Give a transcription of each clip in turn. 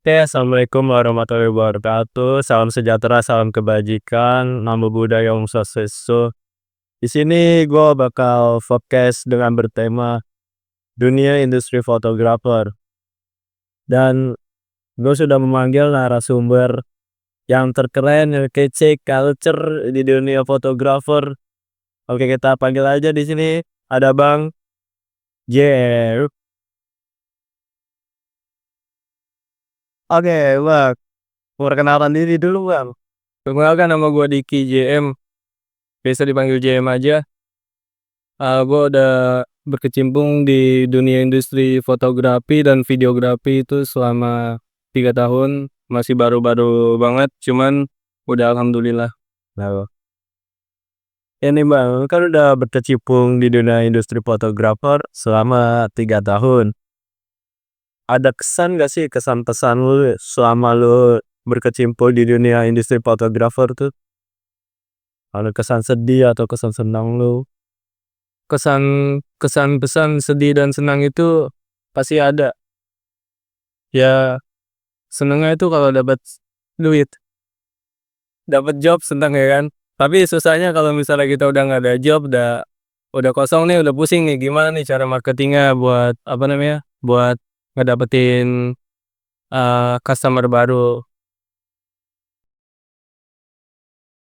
Assalamualaikum warahmatullahi wabarakatuh. Salam sejahtera, salam kebajikan, namo buddhaya, om swastiastu. Di sini gue bakal podcast dengan bertema dunia industri fotografer. Dan gue sudah memanggil narasumber yang terkeren, yang kece, culture di dunia fotografer. Oke, kita panggil aja di sini. Ada Bang Jer. Oke, Bang. Perkenalkan diri dulu, Bang. Perkenalkan, nama gue Diki JM, biasa dipanggil JM aja. Gue udah berkecimpung di dunia industri fotografi dan videografi itu selama 3 tahun. Masih baru-baru banget, cuman udah alhamdulillah. Nah, ini Bang, kan udah berkecimpung di dunia industri fotografer selama 3 tahun. Ada kesan gak sih, kesan pesan lu selama lu berkecimpung di dunia industri fotografer tuh? Ada kesan sedih atau kesan senang lu? Kesan kesan pesan sedih dan senang itu pasti ada. Ya, senengnya itu kalau dapat duit, dapat job, senang ya kan. Tapi susahnya kalau misalnya kita udah nggak ada job, udah kosong nih, udah pusing nih, gimana nih cara marketingnya buat apa namanya, buat ngedapetin customer baru.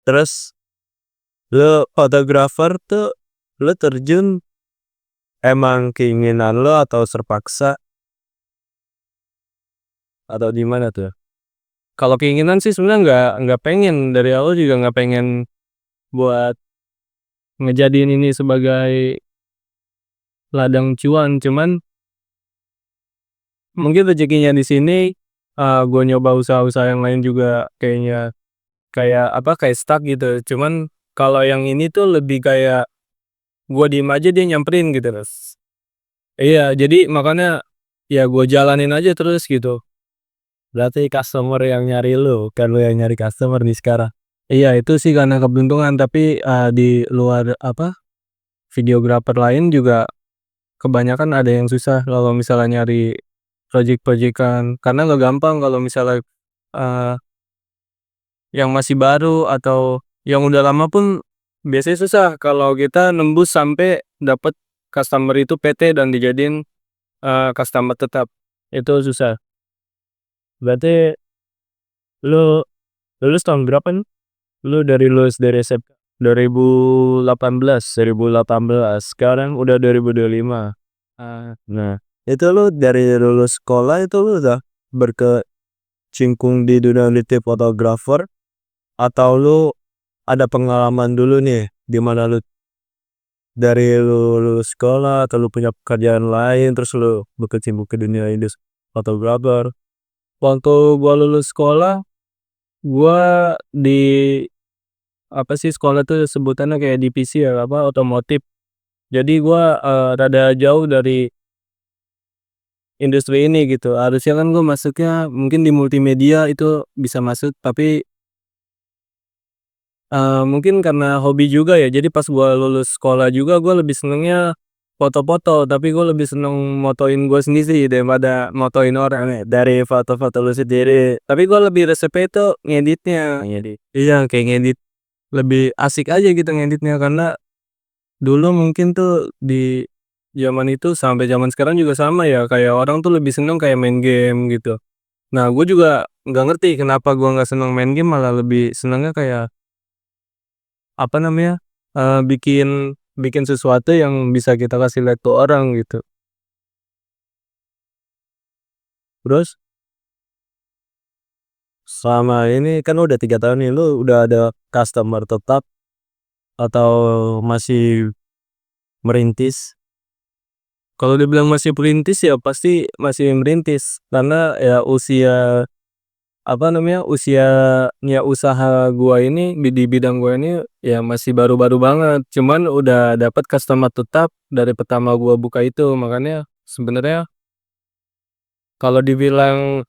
Terus lu fotografer tuh, lu terjun emang keinginan lu atau terpaksa atau gimana tuh? Kalau keinginan sih sebenarnya nggak pengen, dari awal juga nggak pengen buat ngejadiin ini sebagai ladang cuan, cuman mungkin rezekinya di sini. Gue nyoba usaha-usaha yang lain juga kayaknya kayak stuck gitu. Cuman kalau yang ini tuh lebih kayak gue diem aja dia nyamperin gitu terus. Iya, jadi makanya ya gue jalanin aja terus gitu. Berarti customer yang nyari lu, kan lu yang nyari customer nih sekarang. Iya, itu sih karena keberuntungan, tapi di luar videografer lain juga kebanyakan ada yang susah kalau misalnya nyari project-projectan, karena nggak gampang kalau misalnya eh, yang masih baru atau yang udah lama pun biasanya susah kalau kita nembus sampai dapat customer itu PT dan dijadiin customer tetap, itu susah. Berarti lu lulus tahun berapa nih? Lu lulus dari SMP 2018, sekarang udah 2025. Nah, itu lu dari lulus sekolah itu lu udah berkecimpung di dunia industri fotografer atau lu ada pengalaman dulu nih di mana lu dari lu lulus sekolah atau lu punya pekerjaan lain terus lu berkecimpung ke dunia industri fotografer? Waktu gua lulus sekolah, gua di apa sih, sekolah tuh sebutannya kayak divisi ya, apa, otomotif. Jadi gua rada jauh dari industri ini gitu. Harusnya kan gua masuknya mungkin di multimedia itu bisa masuk, tapi mungkin karena hobi juga ya. Jadi pas gua lulus sekolah juga gua lebih senengnya foto-foto, tapi gua lebih seneng motoin gua sendiri daripada motoin orang. Dari foto-foto lu sendiri. Tapi gua lebih resepnya itu ngeditnya. Jadi Iya, kayak ngedit lebih asik aja gitu ngeditnya, karena dulu mungkin tuh di zaman itu sampai zaman sekarang juga sama ya, kayak orang tuh lebih seneng kayak main game gitu. Nah, gue juga nggak ngerti kenapa gua nggak seneng main game, malah lebih senengnya kayak apa namanya, bikin bikin sesuatu yang bisa kita kasih lihat ke orang gitu. terus selama ini kan udah 3 tahun nih, lu udah ada customer tetap atau masih merintis? Kalau dibilang masih perintis ya pasti masih merintis, karena ya usia apa namanya, usianya usaha gua ini di bidang gua ini ya masih baru-baru banget. Cuman udah dapat customer tetap dari pertama gua buka itu. Makanya sebenarnya kalau dibilang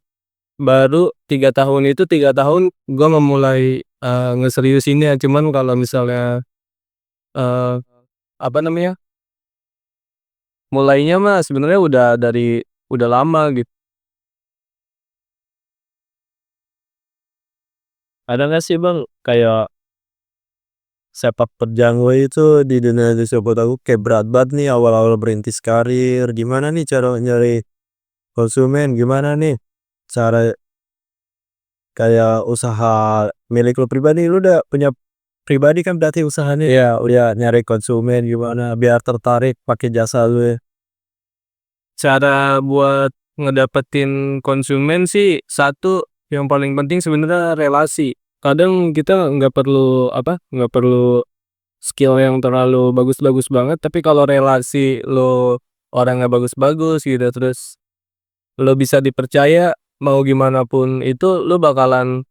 baru 3 tahun, itu 3 tahun gua memulai ngeseriusinnya. Cuman kalau misalnya eh, apa namanya, mulainya mah sebenarnya udah dari udah lama gitu. Ada nggak sih Bang, kayak sepak terjang lo itu di dunia foto aku kayak berat banget nih awal-awal merintis karir, gimana nih cara nyari konsumen, gimana nih cara kayak usaha milik lu pribadi, lu udah punya pribadi kan berarti usahanya ya, udah nyari konsumen gimana biar tertarik pakai jasa lu ya? Cara buat ngedapetin konsumen sih, satu yang paling penting sebenarnya relasi. Kadang kita nggak perlu skill yang terlalu bagus-bagus banget, tapi kalau relasi lo orangnya bagus-bagus gitu, terus lo bisa dipercaya, mau gimana pun itu lo bakalan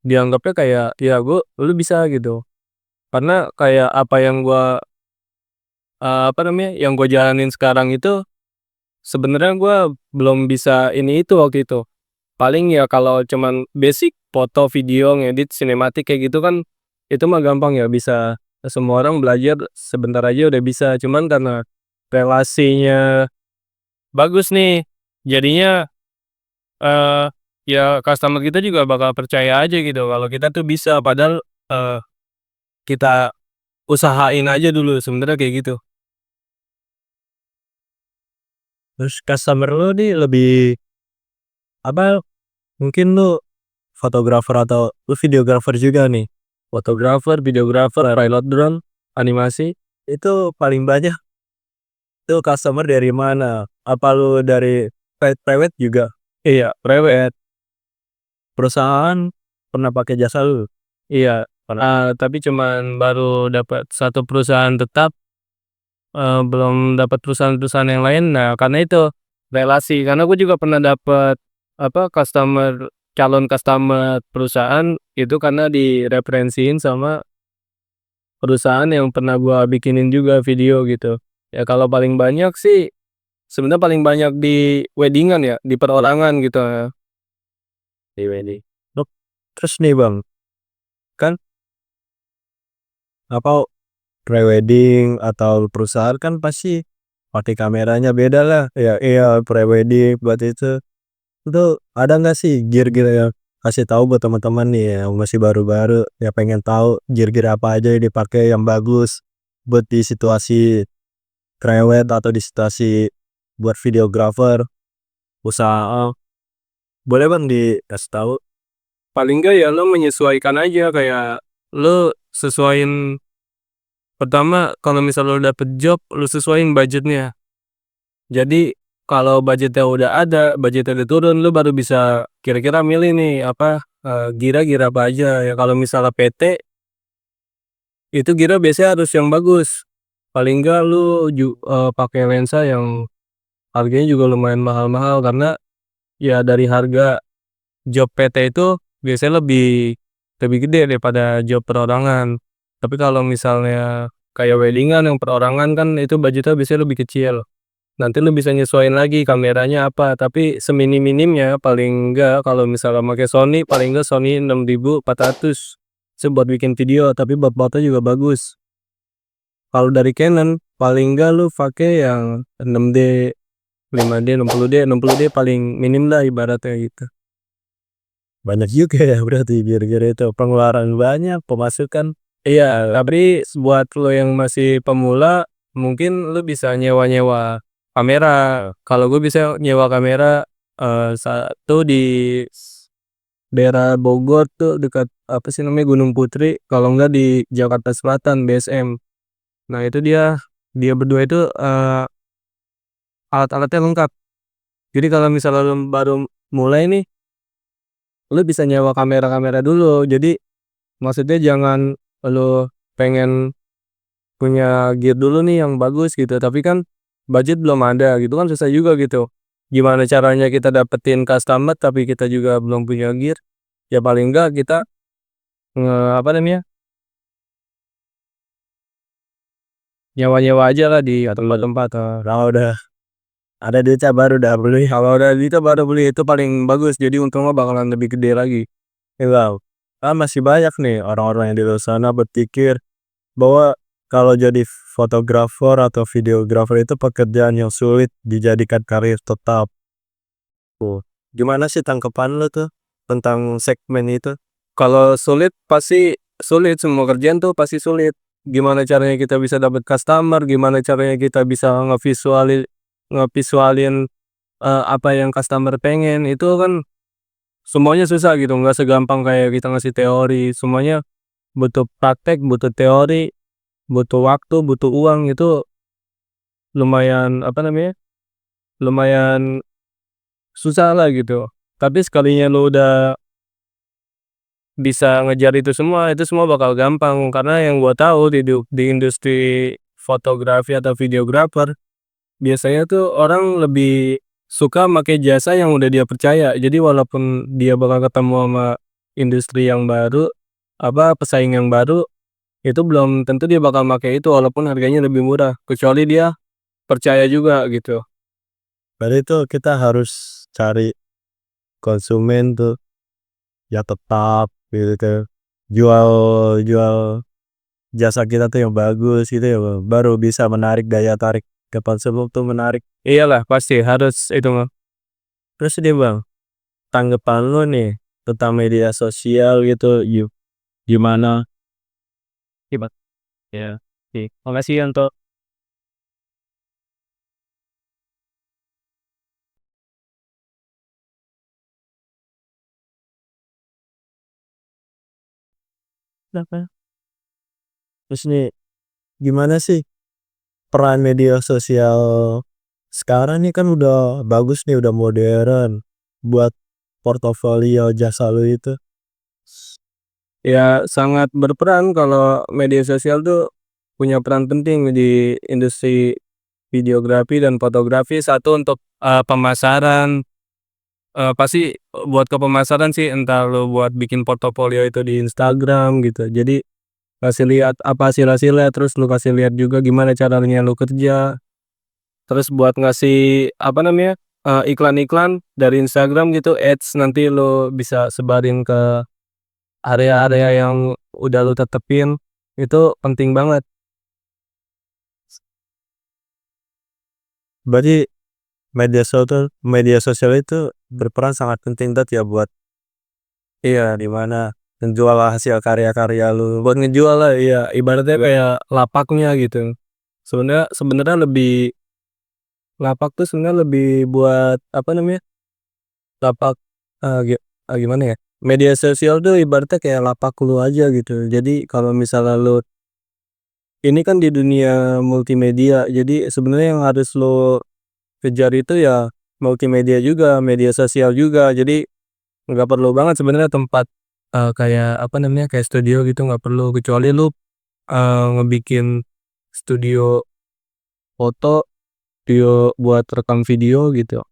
dianggapnya kayak, ya lu bisa gitu. Karena kayak apa yang yang gua jalanin sekarang itu sebenarnya gua belum bisa ini itu waktu itu. Paling ya kalau cuman basic foto, video, ngedit, sinematik kayak gitu kan itu mah gampang ya, bisa semua orang belajar sebentar aja udah bisa. Cuman karena relasinya bagus nih, jadinya, eee, ya customer kita juga bakal percaya aja gitu kalau kita tuh bisa, padahal, kita usahain aja dulu sebenarnya kayak gitu. Terus customer lu nih lebih apa, mungkin lu fotografer atau lu videografer juga nih? Fotografer, videografer, pilot drone, animasi. Itu paling banyak tuh customer dari mana? Apa lu dari private juga? Iya, prewed. Perusahaan pernah pakai jasa lu? Iya, Pernah. tapi cuman baru dapat satu perusahaan tetap, belum dapat perusahaan-perusahaan yang lain. Nah, karena itu, relasi. Karena aku juga pernah dapat, calon customer perusahaan, itu karena direferensiin sama perusahaan yang pernah gua bikinin juga video gitu. Ya kalau paling banyak sih, sebenarnya paling banyak di wedding-an ya, di perorangan gitu ya. Di wedding. Loh, terus nih Bang, kan apa, prewedding atau perusahaan kan pasti pakai kameranya beda lah. Ya iya prewedding buat itu ada nggak sih gear-gear yang kasih tahu buat teman-teman nih yang masih baru-baru ya pengen tahu gear-gear apa aja yang dipakai yang bagus buat di situasi prewed atau di situasi buat videographer usaha, boleh Bang dikasih tahu? Paling enggak ya lo menyesuaikan aja, kayak lo sesuaiin. Pertama, kalau misal lo dapet job, lo sesuaiin budgetnya. Jadi kalau budgetnya udah ada, budgetnya udah turun, lo baru bisa kira-kira milih nih gira apa aja ya. Kalau misalnya PT, itu gira biasanya harus yang bagus. Paling enggak lu pakai lensa yang harganya juga lumayan mahal-mahal, karena ya dari harga job PT itu biasanya lebih lebih gede daripada job perorangan. Tapi kalau misalnya kayak wedding-an yang perorangan kan itu budgetnya biasanya lebih kecil. Nanti lu bisa nyesuaiin lagi kameranya apa, tapi seminim-minimnya paling enggak kalau misalnya pakai Sony, paling enggak Sony 6400 itu buat bikin video, tapi buat foto juga bagus. Kalau dari Canon paling enggak lu pakai yang 6D, 5D, 60D, 60D paling minim lah ibaratnya gitu. Banyak juga ya berarti gear-gear itu pengeluaran banyak pemasukan. Iya, tapi buat lo yang masih pemula, mungkin lu bisa nyewa-nyewa kamera. Kalau gue bisa nyewa kamera, satu di daerah Bogor tuh dekat apa sih namanya, Gunung Putri, kalau enggak di Jakarta Selatan, BSM. Nah itu dia dia berdua itu, alat-alatnya lengkap. Jadi kalau misalnya lu baru mulai nih, lu bisa nyewa kamera-kamera dulu. Jadi maksudnya jangan lu pengen punya gear dulu nih yang bagus gitu, tapi kan budget belum ada gitu kan susah juga gitu. Gimana caranya kita dapetin customer tapi kita juga belum punya gear, ya paling enggak kita apa namanya, nyewa-nyewa aja lah di tempat-tempat, Kalau udah ada duitnya baru dah beli. kalau udah gitu baru beli, itu paling bagus, jadi untungnya bakalan lebih gede lagi. Ya Bang, kan masih banyak nih orang-orang yang di luar sana berpikir bahwa kalau jadi fotografer atau videografer itu pekerjaan yang sulit dijadikan karir tetap. Tuh, gimana sih tanggapan lo tuh tentang segmen itu? Kalau sulit pasti sulit, semua kerjaan tuh pasti sulit. Gimana caranya kita bisa dapat customer, gimana caranya kita bisa ngevisualin, apa yang customer pengen, itu kan semuanya susah gitu, nggak segampang kayak kita ngasih teori, semuanya butuh praktek, butuh teori, butuh waktu, butuh uang, itu lumayan, apa namanya, lumayan susah lah gitu. Tapi sekalinya lu udah bisa ngejar itu semua bakal gampang, karena yang gua tahu di industri fotografi atau videographer, biasanya tuh orang lebih suka make jasa yang udah dia percaya. Jadi walaupun dia bakal ketemu sama industri yang baru, apa, pesaing yang baru, itu belum tentu dia bakal make itu walaupun harganya lebih murah, kecuali dia percaya juga gitu. Berarti tuh kita harus cari konsumen tuh ya tetap gitu, jual jual jasa kita tuh yang bagus gitu ya Bang, baru bisa menarik, daya tarik ke konsumen tuh menarik. Iyalah pasti harus itu mah. Terus nih Bang, tanggapan lu nih tentang media sosial gitu, gimana? Iya, ya. Makasih untuk Kenapa? Terus nih gimana sih peran media sosial sekarang nih, kan udah bagus nih, udah modern buat portofolio jasa lu itu. ya sangat berperan kalau media sosial tuh punya peran penting di industri videografi dan fotografi. Satu untuk, pemasaran, pasti buat ke pemasaran sih, entah lu buat bikin portofolio itu di Instagram gitu. Jadi kasih lihat apa hasil-hasilnya, terus lu kasih lihat juga gimana caranya lu kerja. Terus buat ngasih, apa namanya, iklan-iklan dari Instagram gitu, ads, nanti lu bisa sebarin ke area-area yang udah lu tetepin, itu penting banget. Berarti media sosial itu berperan sangat penting ya buat iya di mana menjual hasil karya-karya lu. Buat ngejual lah, iya, ibaratnya kayak lapaknya gitu. Sebenarnya sebenarnya lebih lapak tuh sebenarnya lebih buat, apa namanya, lapak, eee, gi gimana ya, media sosial tuh ibaratnya kayak lapak lu aja gitu. Jadi kalau misalnya lu ini kan di dunia multimedia, jadi sebenarnya yang harus lu kejar itu ya multimedia juga, media sosial juga. Jadi nggak perlu banget sebenarnya tempat, kayak, apa namanya, kayak studio gitu nggak perlu, kecuali lu, ngebikin studio foto, studio buat rekam video gitu.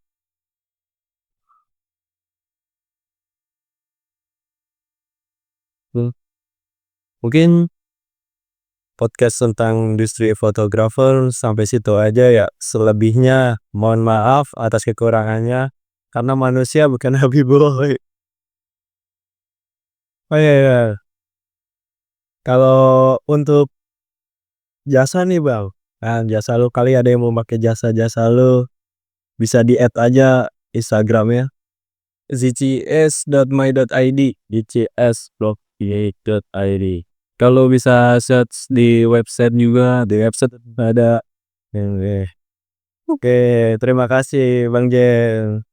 Hmm, mungkin podcast tentang industri fotografer sampai situ aja ya. Selebihnya mohon maaf atas kekurangannya karena manusia bukan Habibullah. Oh iya, iya. Kalau untuk jasa nih Bang, nah jasa lu kali ada yang mau pakai jasa-jasa lu, bisa di-add aja Instagramnya zcs.my.id. dcs.blog.id. Kalau bisa search di website juga. Di website ada. Oke, oke, terima kasih Bang Jen.